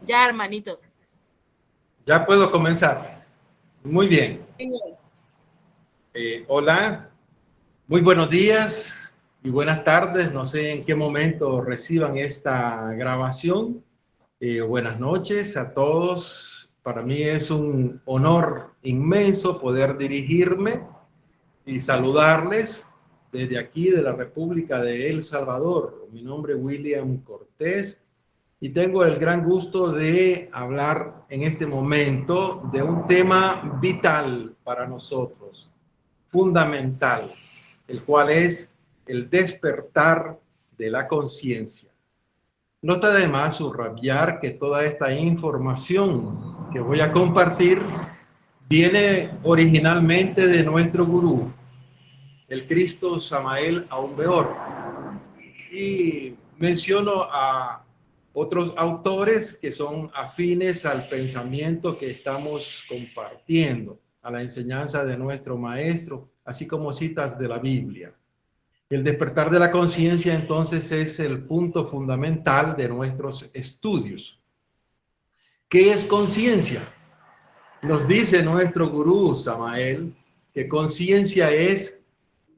Ya, hermanito. Ya puedo comenzar. Muy bien. Señor. Hola, muy buenos días y buenas tardes. No sé en qué momento reciban esta grabación. Buenas noches a todos. Para mí es un honor inmenso poder dirigirme y saludarles desde aquí de la República de El Salvador. Mi nombre es William Cortés. Y tengo el gran gusto de hablar en este momento de un tema vital para nosotros, fundamental, el cual es el despertar de la conciencia. No está de más subrayar que toda esta información que voy a compartir viene originalmente de nuestro gurú, el Cristo Samael Aun Weor. Y menciono a otros autores que son afines al pensamiento que estamos compartiendo, a la enseñanza de nuestro maestro, así como citas de la Biblia. El despertar de la conciencia entonces es el punto fundamental de nuestros estudios. ¿Qué es conciencia? Nos dice nuestro gurú Samael que conciencia es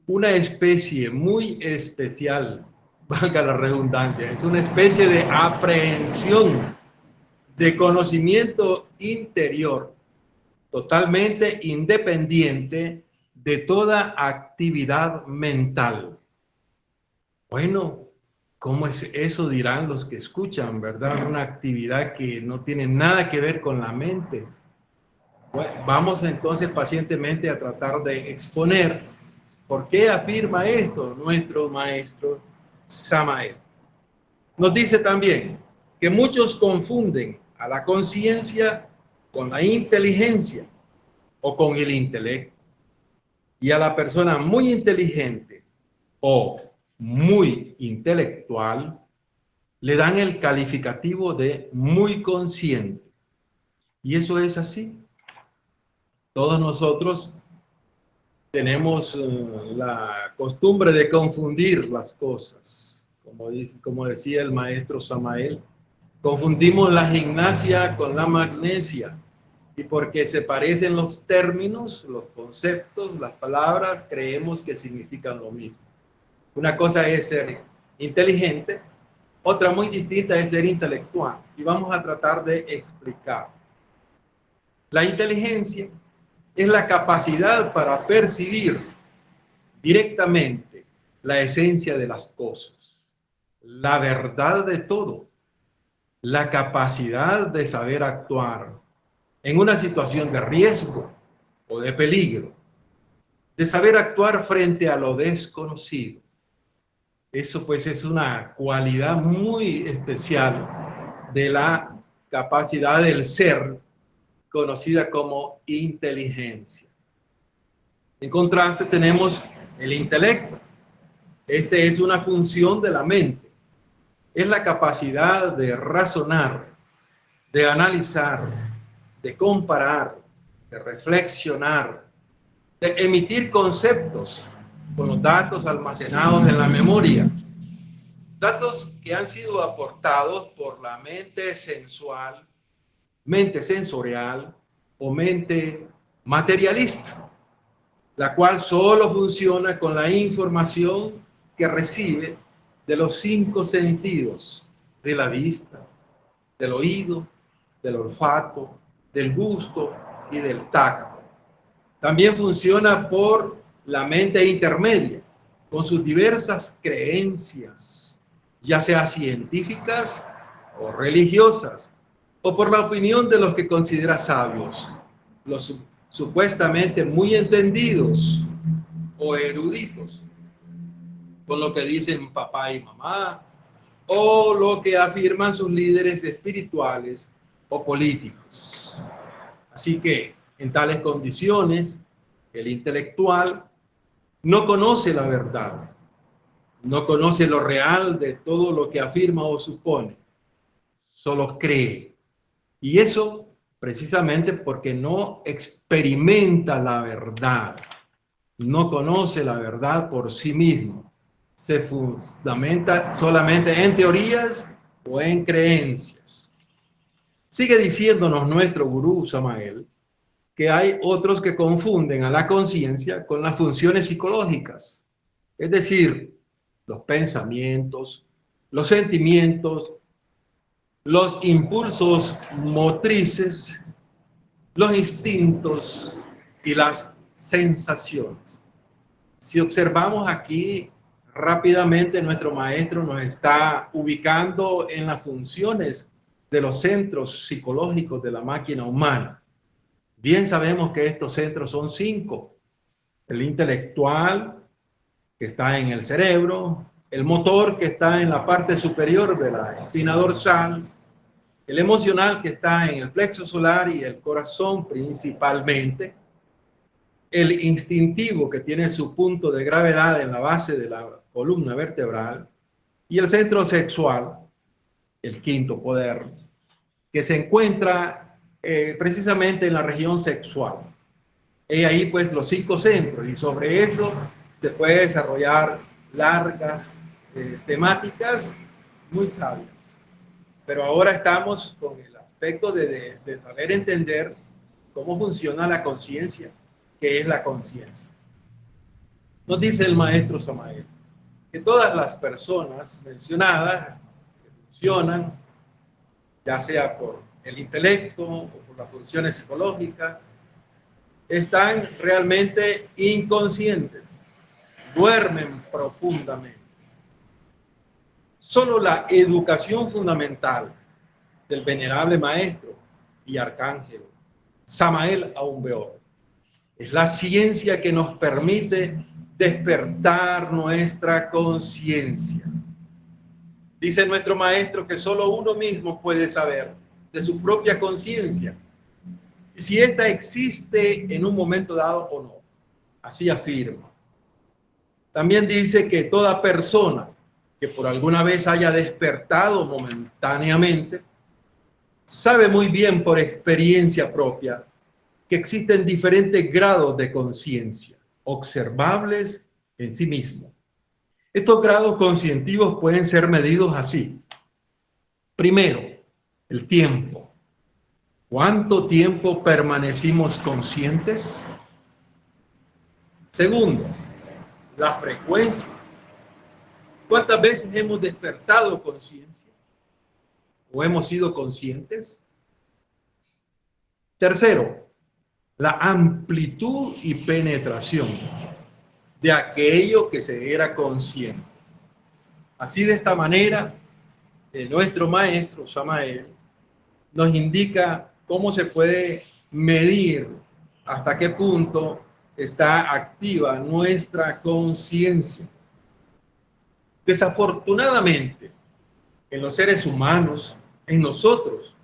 una especie muy especial, valga la redundancia, es una especie de aprehensión, de conocimiento interior, totalmente independiente de toda actividad mental. Bueno, ¿cómo es eso? Dirán los que escuchan, ¿verdad? Una actividad que no tiene nada que ver con la mente. Bueno, vamos entonces pacientemente a tratar de exponer por qué afirma esto nuestro maestro Samael. Nos dice también que muchos confunden a la conciencia con la inteligencia o con el intelecto. Y a la persona muy inteligente o muy intelectual le dan el calificativo de muy consciente. Y eso es así. Todos nosotros tenemos la costumbre de confundir las cosas. Como decía el maestro Samael, confundimos la gimnasia con la magnesia. Y porque se parecen los términos, los conceptos, las palabras, creemos que significan lo mismo. Una cosa es ser inteligente, otra muy distinta es ser intelectual. Y vamos a tratar de explicar. La inteligencia es la capacidad para percibir directamente la esencia de las cosas, la verdad de todo, la capacidad de saber actuar en una situación de riesgo o de peligro, de saber actuar frente a lo desconocido. Eso pues es una cualidad muy especial de la capacidad del ser conocida como inteligencia. En contraste tenemos el intelecto. Este es una función de la mente. Es la capacidad de razonar, de analizar, de comparar, de reflexionar, de emitir conceptos con los datos almacenados en la memoria. Datos que han sido aportados por la mente sensual, mente sensorial o mente materialista, la cual solo funciona con la información que recibe de los 5 sentidos, de la vista, del oído, del olfato, del gusto y del tacto. También funciona por la mente intermedia, con sus diversas creencias, ya sea científicas o religiosas, o por la opinión de los que considera sabios, los supuestamente muy entendidos o eruditos, con lo que dicen papá y mamá, o lo que afirman sus líderes espirituales o políticos. Así que en tales condiciones, el intelectual no conoce la verdad, no conoce lo real de todo lo que afirma o supone, solo cree. Y eso precisamente porque no experimenta la verdad, no conoce la verdad por sí mismo. Se fundamenta solamente en teorías o en creencias. Sigue diciéndonos nuestro gurú Samael que hay otros que confunden a la conciencia con las funciones psicológicas, es decir, los pensamientos, los sentimientos, los impulsos motrices, los instintos y las sensaciones. Si observamos aquí rápidamente, nuestro maestro nos está ubicando en las funciones de los centros psicológicos de la máquina humana. Bien sabemos que estos centros son 5. El intelectual, que está en el cerebro, el motor, que está en la parte superior de la espina dorsal, el emocional, que está en el plexo solar y el corazón principalmente, el instintivo, que tiene su punto de gravedad en la base de la columna vertebral, y el centro sexual, el quinto poder, que se encuentra precisamente en la región sexual. Y ahí pues los 5 centros, y sobre eso se puede desarrollar largas temáticas muy sabias. Pero ahora estamos con el aspecto de saber entender cómo funciona la conciencia, qué es la conciencia. Nos dice el maestro Samael que todas las personas mencionadas que funcionan, ya sea por el intelecto o por las funciones psicológicas, están realmente inconscientes, duermen profundamente. Solo la educación fundamental del venerable maestro y arcángel Samael Aun Weor es la ciencia que nos permite despertar nuestra conciencia. Dice nuestro maestro que solo uno mismo puede saber de su propia conciencia y si ésta existe en un momento dado o no. Así afirma. También dice que toda persona que por alguna vez haya despertado momentáneamente sabe muy bien por experiencia propia que existen diferentes grados de conciencia observables en sí mismo. Estos grados conscientivos pueden ser medidos así. Primero, el tiempo. ¿Cuánto tiempo permanecimos conscientes? Segundo, la frecuencia. ¿Cuántas veces hemos despertado conciencia? ¿O hemos sido conscientes? Tercero, la amplitud y penetración de aquello que se era consciente. Así, de esta manera, nuestro maestro Samael nos indica cómo se puede medir hasta qué punto está activa nuestra conciencia. Desafortunadamente, en los seres humanos, en nosotros,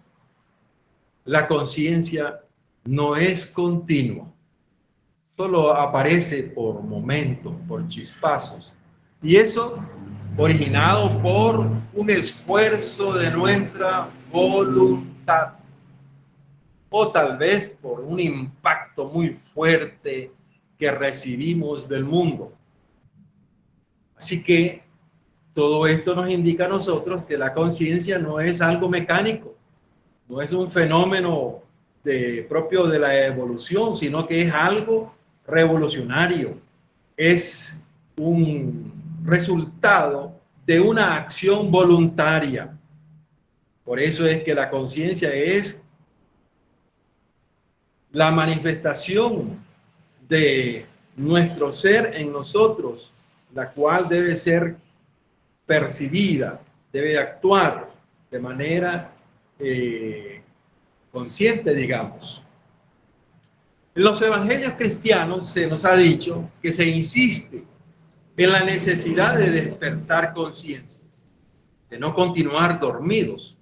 la conciencia no es continua. Solo aparece por momentos, por chispazos. Y eso originado por un esfuerzo de nuestra voluntad. O tal vez por un impacto muy fuerte que recibimos del mundo. Así que todo esto nos indica a nosotros que la conciencia no es algo mecánico, no es un fenómeno propio de la evolución, sino que es algo revolucionario. Es un resultado de una acción voluntaria. Por eso es que la conciencia es la manifestación de nuestro ser en nosotros, la cual debe ser percibida, debe actuar de manera consciente, digamos. En los evangelios cristianos se nos ha dicho que se insiste en la necesidad de despertar conciencia, de no continuar dormidos.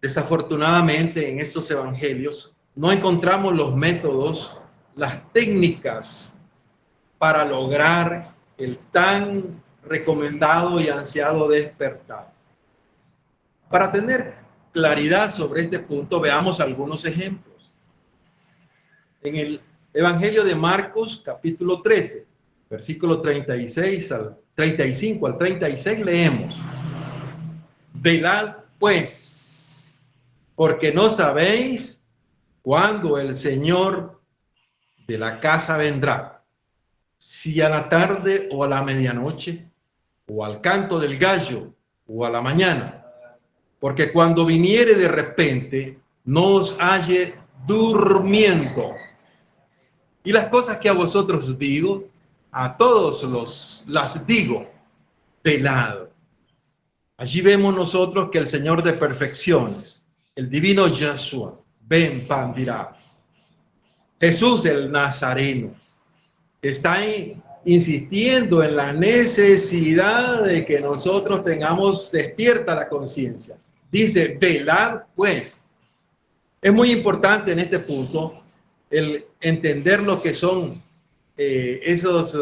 Desafortunadamente, en estos evangelios no encontramos los métodos, las técnicas para lograr el tan recomendado y ansiado despertar. Para tener claridad sobre este punto, veamos algunos ejemplos. En el Evangelio de Marcos, capítulo 13, versículo 35 al 36, leemos: Velad pues, porque no sabéis cuándo el Señor de la casa vendrá, si a la tarde o a la medianoche, o al canto del gallo, o a la mañana. Porque cuando viniere de repente, no os halle durmiendo. Y las cosas que a vosotros digo, a todos las digo, velad. Allí vemos nosotros que el Señor de perfecciones, el divino Yeshua, Ben Pan dirá, Jesús el Nazareno, está ahí insistiendo en la necesidad de que nosotros tengamos despierta la conciencia. Dice, velad pues. Es muy importante en este punto el entender lo que son esos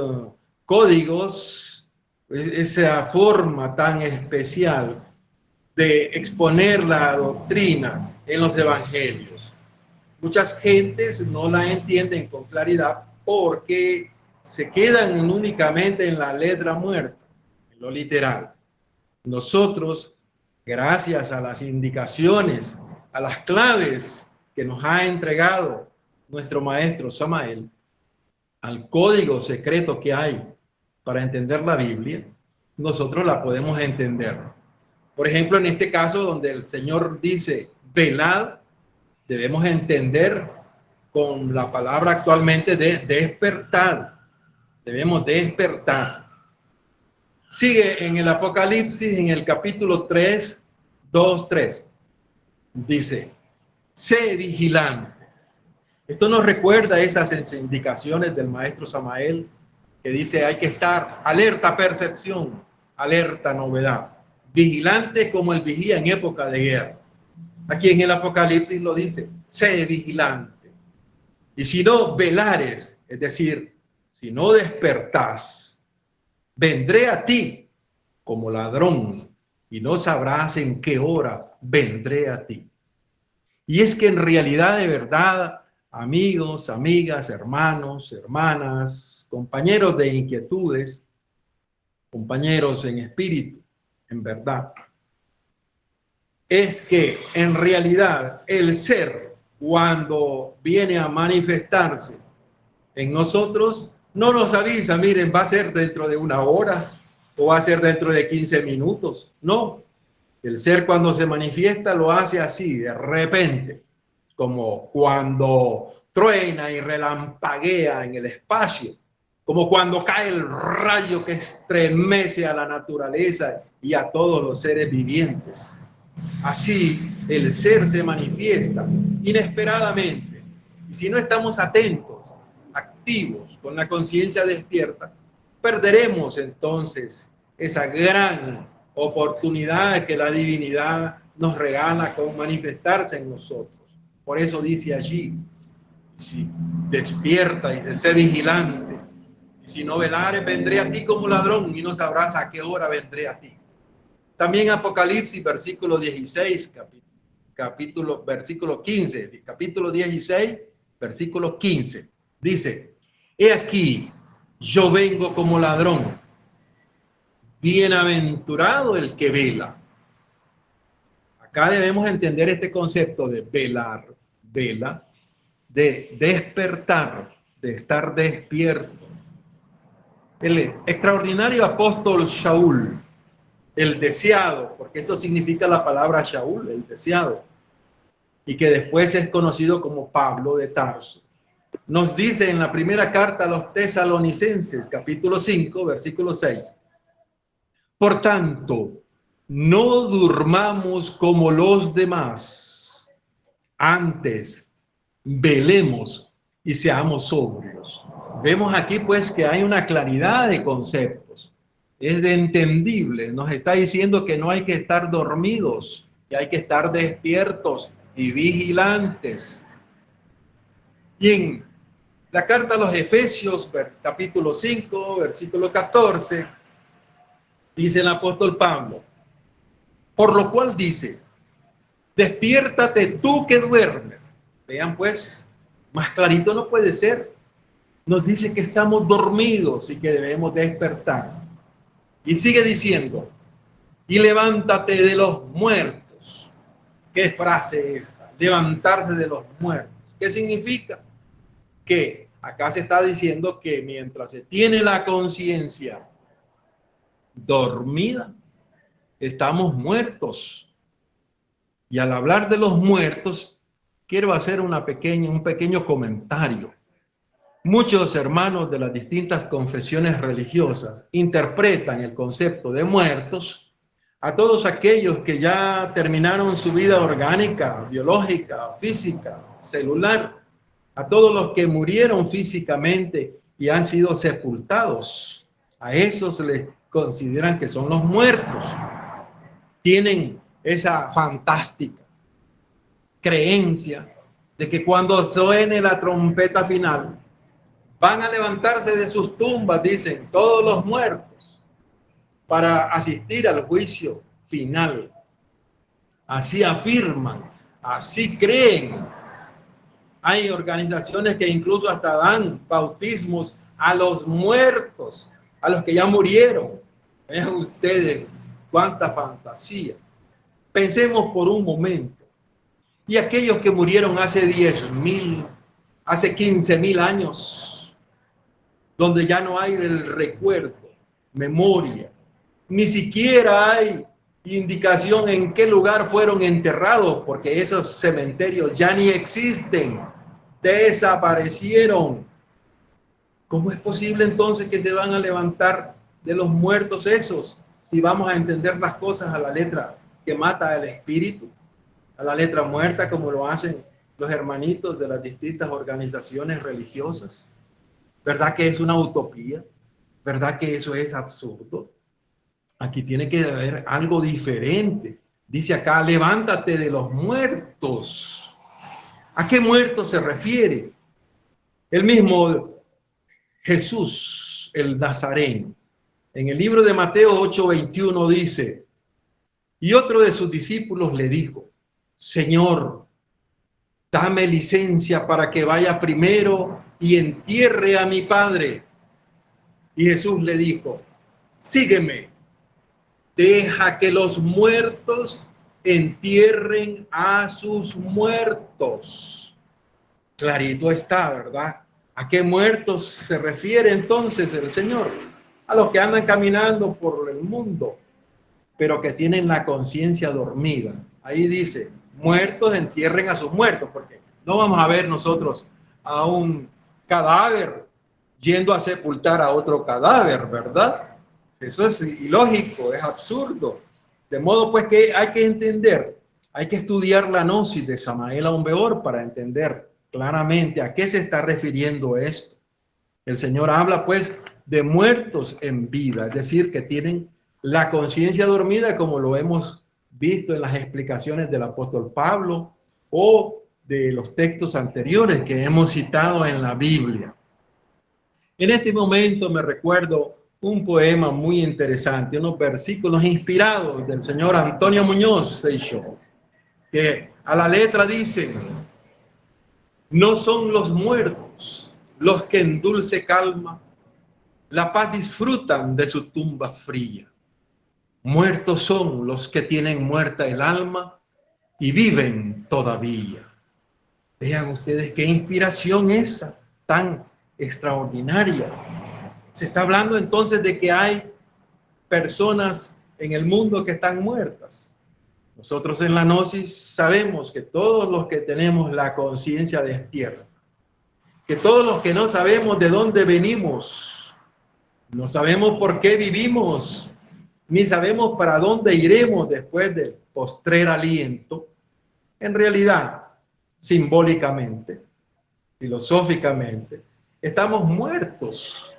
códigos, esa forma tan especial de exponer la doctrina en los evangelios. Muchas gentes no la entienden con claridad porque se quedan únicamente en la letra muerta, en lo literal. Nosotros, gracias a las indicaciones, a las claves que nos ha entregado nuestro maestro Samael, al código secreto que hay para entender la Biblia, nosotros la podemos entender. Por ejemplo, en este caso donde el Señor dice, velad, debemos entender con la palabra actualmente de despertar. Debemos despertar. Sigue en el Apocalipsis, en el capítulo 3, 2, 3. Dice, sé vigilante. Esto nos recuerda esas indicaciones del maestro Samael, que dice hay que estar alerta percepción, alerta novedad, vigilante como el vigía en época de guerra. Aquí en el Apocalipsis lo dice, sé vigilante. Y si no velares, es decir, si no despertás, vendré a ti como ladrón y no sabrás en qué hora vendré a ti. Y es que en realidad, de verdad, amigos, amigas, hermanos, hermanas, compañeros de inquietudes, compañeros en espíritu, en verdad, es que en realidad el ser, cuando viene a manifestarse en nosotros, no nos avisa, miren, va a ser dentro de una hora o va a ser dentro de 15 minutos. No, el ser cuando se manifiesta lo hace así, de repente, como cuando truena y relampaguea en el espacio, como cuando cae el rayo que estremece a la naturaleza y a todos los seres vivientes. Así el ser se manifiesta inesperadamente. Y si no estamos atentos, activos, con la conciencia despierta, perderemos entonces esa gran oportunidad que la divinidad nos regala con manifestarse en nosotros. Por eso dice allí, si despierta, dice, sé vigilante. Y si no velares, vendré a ti como ladrón y no sabrás a qué hora vendré a ti. También Apocalipsis, versículo 16, versículo 15, capítulo 16, versículo 15. Dice, he aquí, yo vengo como ladrón. Bienaventurado el que vela. Acá debemos entender este concepto de velar, vela, de despertar, de estar despierto. El extraordinario apóstol Shaul, el deseado, porque eso significa la palabra Shaul, el deseado, y que después es conocido como Pablo de Tarso, nos dice en la primera carta a los Tesalonicenses, capítulo 5, versículo 6, por tanto, no durmamos como los demás, antes velemos y seamos sobrios. Vemos aquí pues que hay una claridad de conceptos, es de entendible, nos está diciendo que no hay que estar dormidos, que hay que estar despiertos y vigilantes. Y en la carta a los Efesios, capítulo 5, versículo 14, dice el apóstol Pablo, por lo cual dice, despiértate tú que duermes. Vean pues, más clarito no puede ser. Nos dice que estamos dormidos y que debemos despertar. Y sigue diciendo, y levántate de los muertos ¿Qué frase esta? Levantarse de los muertos. ¿Qué significa? Que acá se está diciendo que mientras se tiene la conciencia dormida, estamos muertos. Y al hablar de los muertos, quiero hacer un pequeño comentario. Muchos hermanos de las distintas confesiones religiosas interpretan el concepto de muertos a todos aquellos que ya terminaron su vida orgánica, biológica, física, celular, a todos los que murieron físicamente y han sido sepultados. A esos les consideran que son los muertos. Tienen esa fantástica creencia de que cuando suene la trompeta final, van a levantarse de sus tumbas, dicen, todos los muertos, para asistir al juicio final. Así afirman, así creen. Hay organizaciones que incluso hasta dan bautismos a los muertos, a los que ya murieron. Vean ustedes cuánta fantasía. Pensemos por un momento. Y aquellos que murieron hace 10.000, hace 15.000 años, donde ya no hay el recuerdo, memoria, ni siquiera hay indicación en qué lugar fueron enterrados, porque esos cementerios ya ni existen, desaparecieron. ¿Cómo es posible entonces que se van a levantar de los muertos esos, si vamos a entender las cosas a la letra que mata el espíritu, a la letra muerta, como lo hacen los hermanitos de las distintas organizaciones religiosas? ¿Verdad que es una utopía? ¿Verdad que eso es absurdo? Aquí tiene que haber algo diferente. Dice acá, levántate de los muertos. ¿A qué muertos se refiere? El mismo Jesús, el Nazareno, en el libro de Mateo 8:21 dice, y otro de sus discípulos le dijo, Señor, dame licencia para que vaya primero y entierre a mi padre. Y Jesús le dijo, sígueme, deja que los muertos entierren a sus muertos. Clarito está, ¿verdad? ¿A qué muertos se refiere entonces el Señor? A los que andan caminando por el mundo, pero que tienen la conciencia dormida. Ahí dice, muertos entierren a sus muertos, porque no vamos a ver nosotros a un cadáver yendo a sepultar a otro cadáver, ¿verdad? Eso es ilógico, es absurdo. De modo pues que hay que entender, hay que estudiar la gnosis de Samael Aun Weor para entender claramente a qué se está refiriendo esto. El Señor habla pues de muertos en vida, es decir, que tienen la conciencia dormida, como lo hemos visto en las explicaciones del apóstol Pablo o de los textos anteriores que hemos citado en la Biblia. En este momento me recuerdo un poema muy interesante, unos versículos inspirados del señor Antonio Muñoz Feixó, que a la letra dicen, no son los muertos los que en dulce calma la paz disfrutan de su tumba fría. Muertos son los que tienen muerta el alma y viven todavía. Vean ustedes qué inspiración esa tan extraordinaria. Se está hablando entonces de que hay personas en el mundo que están muertas. Nosotros en la gnosis sabemos que todos los que tenemos la conciencia despierta, que todos los que no sabemos de dónde venimos, no sabemos por qué vivimos, ni sabemos para dónde iremos después del postrer aliento, en realidad, simbólicamente, filosóficamente, estamos muertos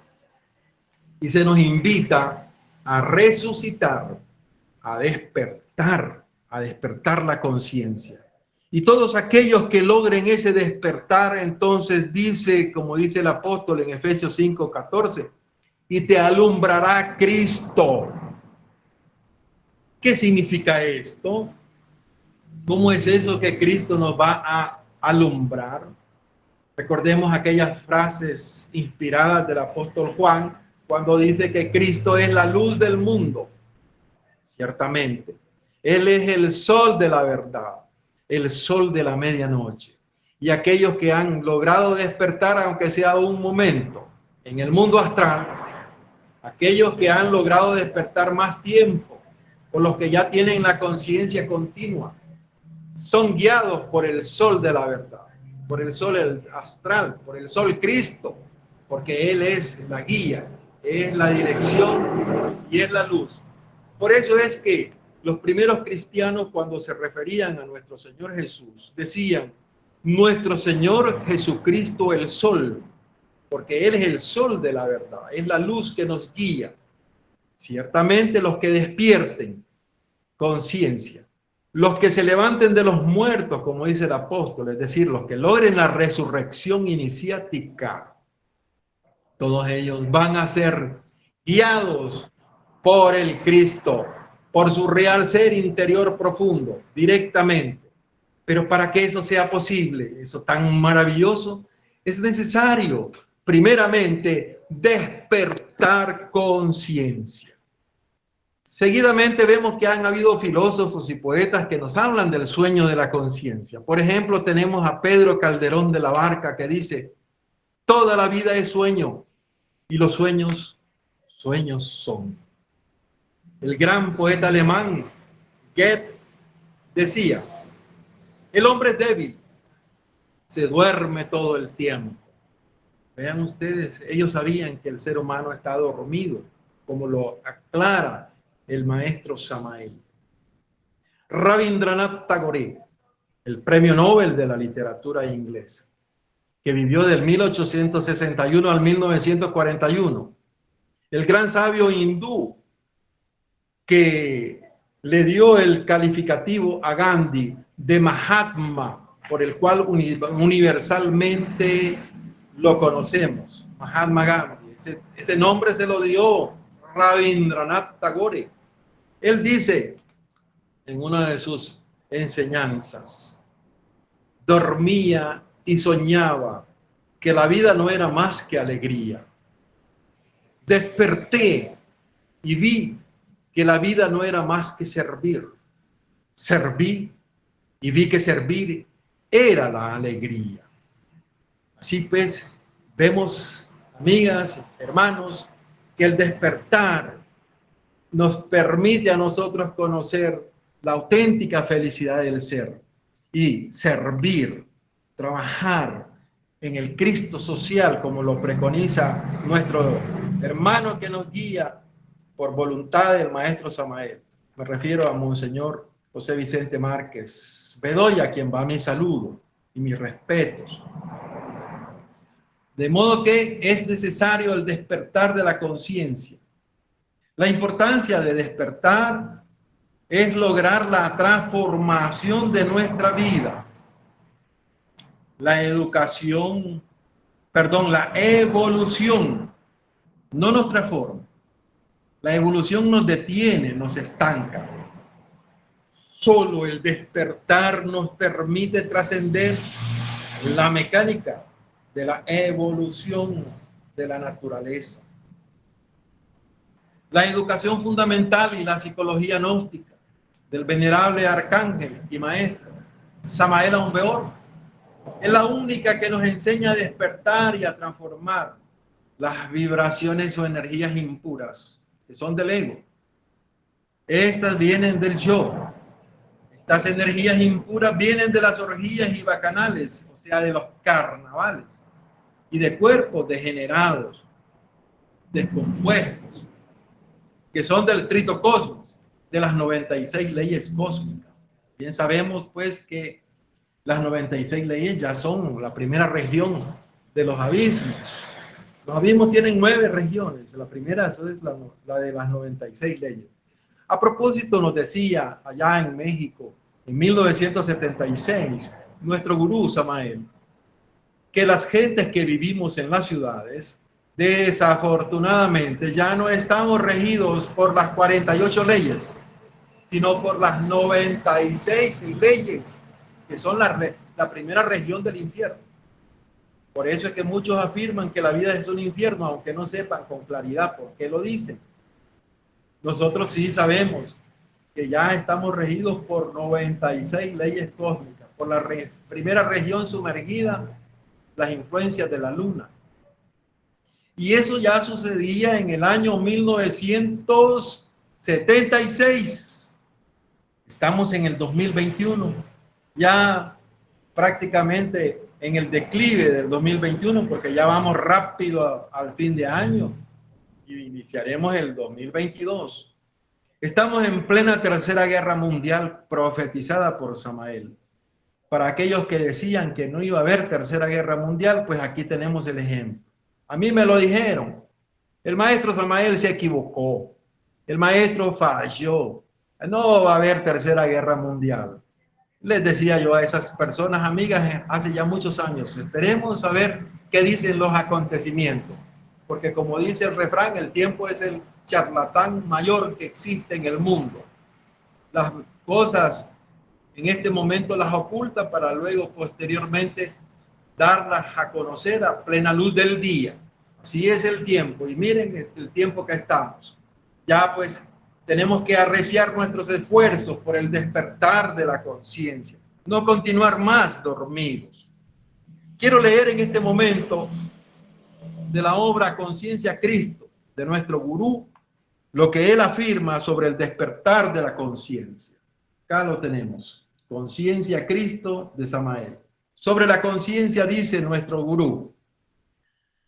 y se nos invita a resucitar, a despertar la conciencia. Y todos aquellos que logren ese despertar, entonces dice, como dice el apóstol en Efesios 5:14, y te alumbrará Cristo. ¿Qué significa esto? ¿Cómo es eso que Cristo nos va a alumbrar? Recordemos aquellas frases inspiradas del apóstol Juan, cuando dice que Cristo es la luz del mundo. Ciertamente, Él es el sol de la verdad. el sol de la medianoche. Y aquellos que han logrado despertar, aunque sea un momento, en el mundo astral, aquellos que han logrado despertar más tiempo, o los que ya tienen la conciencia continua, son guiados por el sol de la verdad, por el sol astral, por el sol Cristo, porque Él es la guía, es la dirección y es la luz. Por eso es que los primeros cristianos, cuando se referían a nuestro Señor Jesús, decían, nuestro Señor Jesucristo el sol, porque Él es el sol de la verdad, es la luz que nos guía. Ciertamente los que despierten conciencia, los que se levanten de los muertos, como dice el apóstol, es decir, los que logren la resurrección iniciática, todos ellos van a ser guiados por el Cristo, por su real ser interior profundo, directamente. Pero para que eso sea posible, eso tan maravilloso, es necesario, primeramente, despertar conciencia. Seguidamente vemos que han habido filósofos y poetas que nos hablan del sueño de la conciencia. Por ejemplo, tenemos a Pedro Calderón de la Barca que dice, toda la vida es sueño y los sueños, sueños son. El gran poeta alemán Goethe decía, el hombre es débil, se duerme todo el tiempo. Vean ustedes, ellos sabían que el ser humano está dormido, como lo aclara el maestro Samael. Rabindranath Tagore, el premio Nobel de la literatura inglesa, que vivió del 1861 al 1941. El gran sabio hindú que le dio el calificativo a Gandhi de Mahatma, por el cual universalmente lo conocemos, Mahatma Gandhi. Ese nombre se lo dio Rabindranath Tagore. Él dice en una de sus enseñanzas, dormía y soñaba que la vida no era más que alegría. Desperté y vi que la vida no era más que servir. Serví y vi que servir era la alegría. Así pues, vemos, amigas, hermanos, que el despertar nos permite a nosotros conocer la auténtica felicidad del ser y servir, trabajar en el Cristo social, como lo preconiza nuestro hermano que nos guía por voluntad del maestro Samael. Me refiero a Monseñor José Vicente Márquez Bedoya, a quien va mi saludo y mis respetos. De modo que es necesario el despertar de la conciencia. La importancia de despertar es lograr la transformación de nuestra vida. La evolución no nos transforma. La evolución nos detiene, nos estanca. Solo el despertar nos permite trascender la mecánica de la evolución de la naturaleza. La educación fundamental y la psicología gnóstica del venerable arcángel y maestro Samael Aun Weor es la única que nos enseña a despertar y a transformar las vibraciones o energías impuras que son del ego. Estas vienen del yo. Estas energías impuras vienen de las orgías y bacanales, o sea, de los carnavales, y de cuerpos degenerados, descompuestos, que son del tritocosmos, de las 96 leyes cósmicas. Bien sabemos, pues, que las 96 leyes ya son la primera región de los abismos. Los abismos tienen 9 regiones. La primera es la de las 96 leyes. A propósito, nos decía allá en México, en 1976, nuestro gurú Samael, que las gentes que vivimos en las ciudades, desafortunadamente, ya no estamos regidos por las 48 leyes, sino por las 96 leyes, que son la primera región del infierno. Por eso es que muchos afirman que la vida es un infierno, aunque no sepan con claridad por qué lo dicen. Nosotros sí sabemos que ya estamos regidos por 96 leyes cósmicas, por la primera región sumergida, las influencias de la luna. Y eso ya sucedía en el año 1976. Estamos en el 2021, ya prácticamente en el declive del 2021, porque ya vamos rápido al fin de año y iniciaremos el 2022. Estamos en plena Tercera Guerra Mundial profetizada por Samael. Para aquellos que decían que no iba a haber Tercera Guerra Mundial, pues aquí tenemos el ejemplo. A mí me lo dijeron. El maestro Samael se equivocó. El maestro falló. No va a haber Tercera Guerra Mundial. Les decía yo a esas personas, amigas, hace ya muchos años, esperemos a ver qué dicen los acontecimientos. Porque como dice el refrán, el tiempo es el charlatán mayor que existe en el mundo. Las cosas en este momento las oculta para luego posteriormente darlas a conocer a plena luz del día. Así es el tiempo. Y miren el tiempo que estamos. Ya pues tenemos que arreciar nuestros esfuerzos por el despertar de la conciencia. No continuar más dormidos. Quiero leer en este momento de la obra Conciencia Cristo, de nuestro gurú, lo que él afirma sobre el despertar de la conciencia. Acá lo tenemos. Conciencia Cristo de Samael. Sobre la conciencia dice nuestro gurú: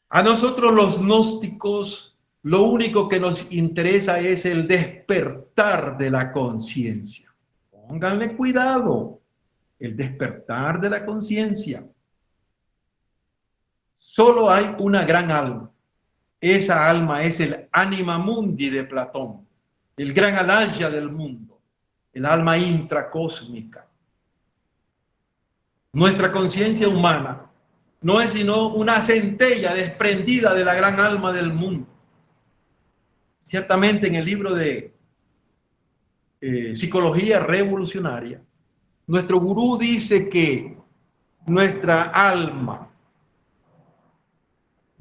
a nosotros los gnósticos lo único que nos interesa es el despertar de la conciencia. Pónganle cuidado, el despertar de la conciencia. Solo hay una gran alma. Esa alma es el anima mundi de Platón, el gran alaya del mundo, el alma intracósmica. Nuestra conciencia humana no es sino una centella desprendida de la gran alma del mundo. Ciertamente en el libro de Psicología Revolucionaria, nuestro gurú dice que nuestra alma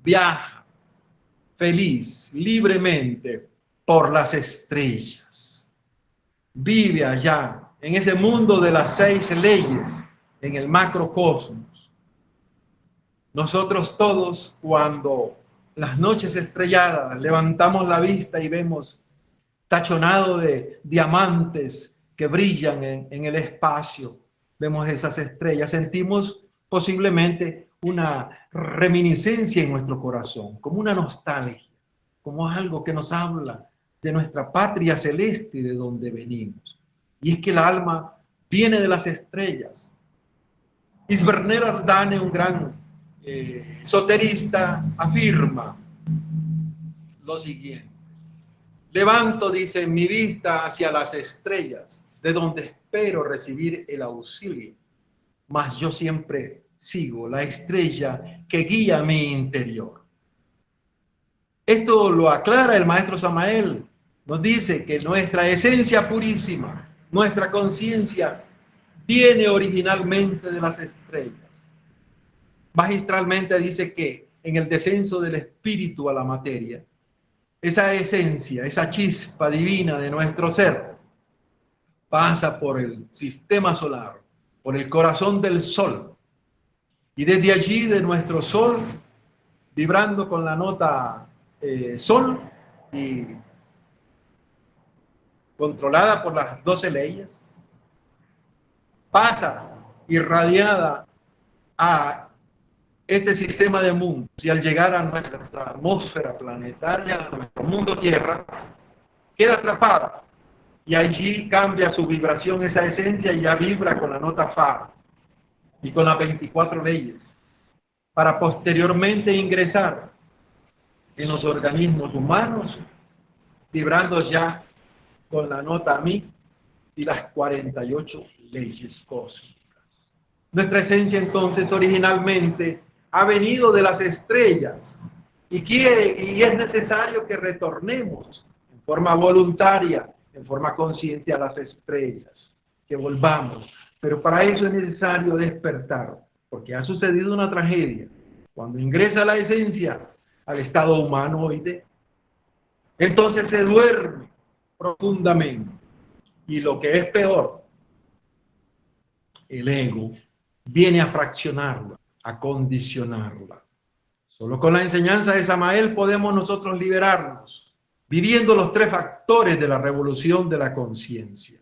viaja feliz, libremente por las estrellas. Vive allá, en ese mundo de las 6 leyes, en el macrocosmos. Nosotros todos, cuando las noches estrelladas levantamos la vista y vemos tachonado de diamantes que brillan en el espacio, vemos esas estrellas, sentimos posiblemente una reminiscencia en nuestro corazón, como una nostalgia, como algo que nos habla de nuestra patria celeste y de donde venimos. Y es que el alma viene de las estrellas. Isbernero Ardane, un gran esoterista, afirma lo siguiente: levanto, dice, mi vista hacia las estrellas, de donde espero recibir el auxilio, mas yo siempre sigo la estrella que guía mi interior. Esto lo aclara el maestro Samael. Nos dice que nuestra esencia purísima, nuestra conciencia, viene originalmente de las estrellas. Magistralmente dice que en el descenso del espíritu a la materia, esa esencia, esa chispa divina de nuestro ser, pasa por el sistema solar, por el corazón del sol. Y desde allí, de nuestro sol, vibrando con la nota sol y controlada por las 12 leyes, pasa irradiada a este sistema de mundos, y al llegar a nuestra atmósfera planetaria, a nuestro mundo Tierra, queda atrapada, y allí cambia su vibración, esa esencia, y ya vibra con la nota Fa y con las 24 leyes, para posteriormente ingresar en los organismos humanos, vibrando ya con la nota Mi y las 48 leyes cósmicas. Nuestra esencia entonces originalmente ha venido de las estrellas y es necesario que retornemos en forma voluntaria, en forma consciente a las estrellas, que volvamos. Pero para eso es necesario despertar, porque ha sucedido una tragedia. Cuando ingresa la esencia al estado humanoide, entonces se duerme profundamente. Y lo que es peor, el ego, viene a fraccionarla, a condicionarla. Solo con la enseñanza de Samael podemos nosotros liberarnos, viviendo los 3 factores de la revolución de la conciencia.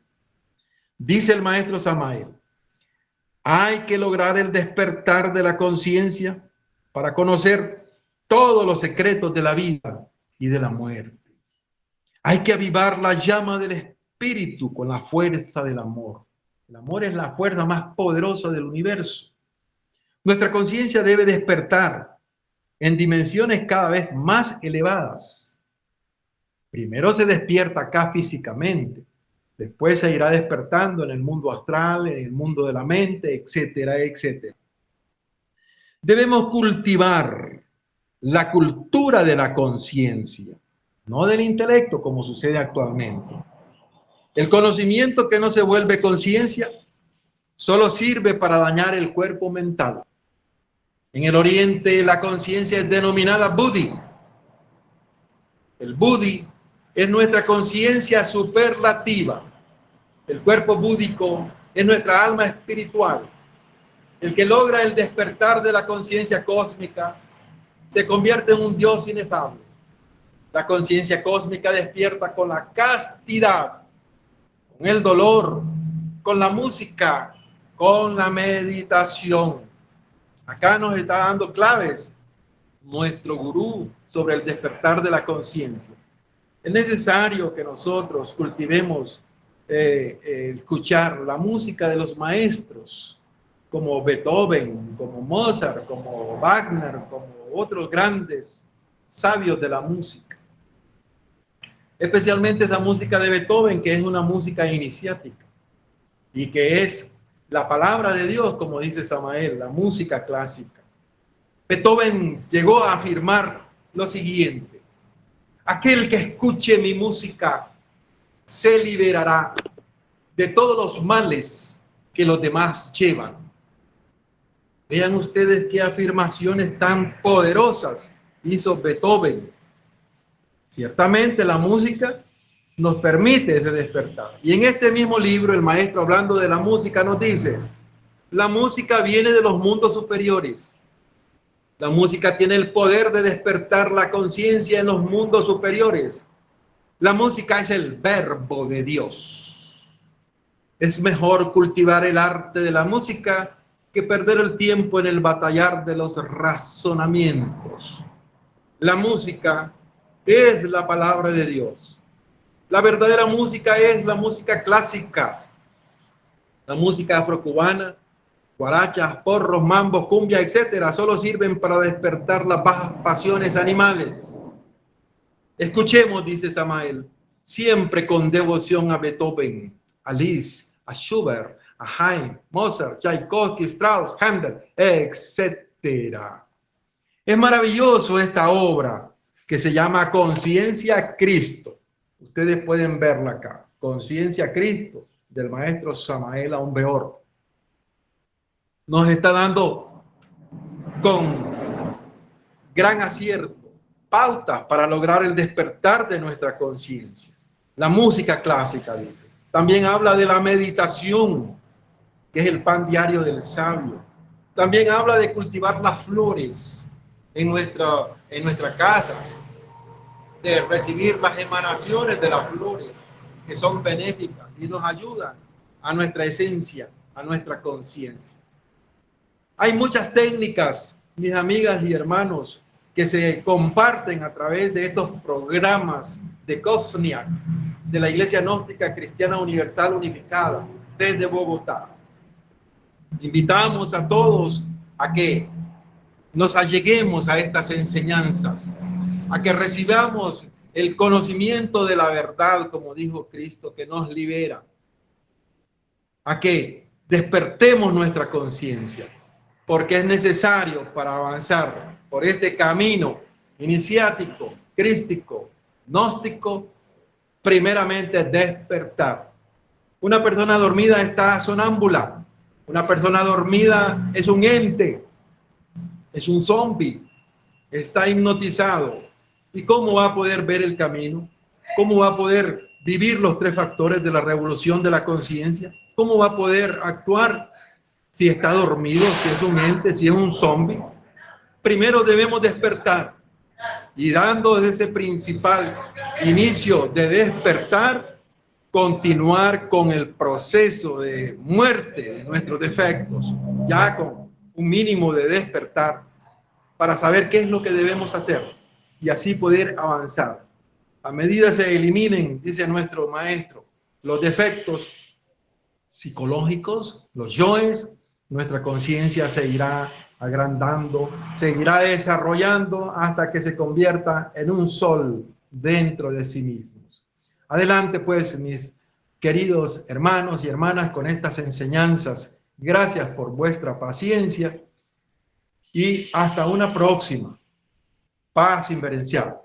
Dice el maestro Samael, hay que lograr el despertar de la conciencia para conocer todos los secretos de la vida y de la muerte. Hay que avivar la llama del espíritu con la fuerza del amor. El amor es la fuerza más poderosa del universo. Nuestra conciencia debe despertar en dimensiones cada vez más elevadas. Primero se despierta acá físicamente, después se irá despertando en el mundo astral, en el mundo de la mente, etcétera, etcétera. Debemos cultivar la cultura de la conciencia, no del intelecto como sucede actualmente. El conocimiento que no se vuelve conciencia solo sirve para dañar el cuerpo mental. En el Oriente la conciencia es denominada Buddhi. El Buddhi es nuestra conciencia superlativa. El cuerpo búdico es nuestra alma espiritual. El que logra el despertar de la conciencia cósmica se convierte en un Dios inefable. La conciencia cósmica despierta con la castidad, con el dolor, con la música, con la meditación. Acá nos está dando claves nuestro gurú sobre el despertar de la conciencia. Es necesario que nosotros cultivemos escuchar la música de los maestros, como Beethoven, como Mozart, como Wagner, como otros grandes sabios de la música. Especialmente esa música de Beethoven, que es una música iniciática y que es la palabra de Dios, como dice Samael, la música clásica. Beethoven llegó a afirmar lo siguiente: aquel que escuche mi música se liberará de todos los males que los demás llevan. Vean ustedes qué afirmaciones tan poderosas hizo Beethoven. Ciertamente la música nos permite ese despertar. Y en este mismo libro, el maestro, hablando de la música, nos dice: la música viene de los mundos superiores. La música tiene el poder de despertar la conciencia en los mundos superiores. La música es el verbo de Dios. Es mejor cultivar el arte de la música que perder el tiempo en el batallar de los razonamientos. La música es la palabra de Dios. La verdadera música es la música clásica. La música afrocubana, guarachas, porros, mambos, cumbia, etcétera, solo sirven para despertar las bajas pasiones animales. Escuchemos, dice Samael, siempre con devoción a Beethoven, a Liszt, a Schubert, a Haydn, Mozart, Tchaikovsky, Strauss, Handel, etcétera. Es maravilloso esta obra que se llama Conciencia Cristo. Ustedes pueden verla acá. Conciencia Cristo, del maestro Samael Aumbeor. Nos está dando con gran acierto pautas para lograr el despertar de nuestra conciencia. La música clásica, dice. También habla de la meditación, que es el pan diario del sabio. También habla de cultivar las flores en nuestra casa, de recibir las emanaciones de las flores, que son benéficas y nos ayudan a nuestra esencia, a nuestra conciencia. Hay muchas técnicas, mis amigas y hermanos, que se comparten a través de estos programas de Kozniak, de la Iglesia Gnóstica Cristiana Universal Unificada, desde Bogotá. Invitamos a todos a que nos alleguemos a estas enseñanzas, a que recibamos el conocimiento de la verdad, como dijo Cristo, que nos libera, a que despertemos nuestra conciencia, porque es necesario para avanzar por este camino iniciático, crístico, gnóstico, primeramente despertar. Una persona dormida está sonámbula. Una persona dormida es un ente, es un zombie, está hipnotizado. ¿Y cómo va a poder ver el camino? ¿Cómo va a poder vivir los 3 factores de la revolución de la conciencia? ¿Cómo va a poder actuar si está dormido, si es un ente, si es un zombie. Primero debemos despertar, y dando ese principal inicio de despertar, continuar con el proceso de muerte de nuestros defectos, ya con un mínimo de despertar, para saber qué es lo que debemos hacer y así poder avanzar. A medida se eliminen, dice nuestro maestro, los defectos psicológicos, los yoes, nuestra conciencia se irá agrandando, se irá desarrollando hasta que se convierta en un sol dentro de sí mismos. Adelante pues, mis queridos hermanos y hermanas, con estas enseñanzas. Gracias por vuestra paciencia y hasta una próxima. Paz inverencial.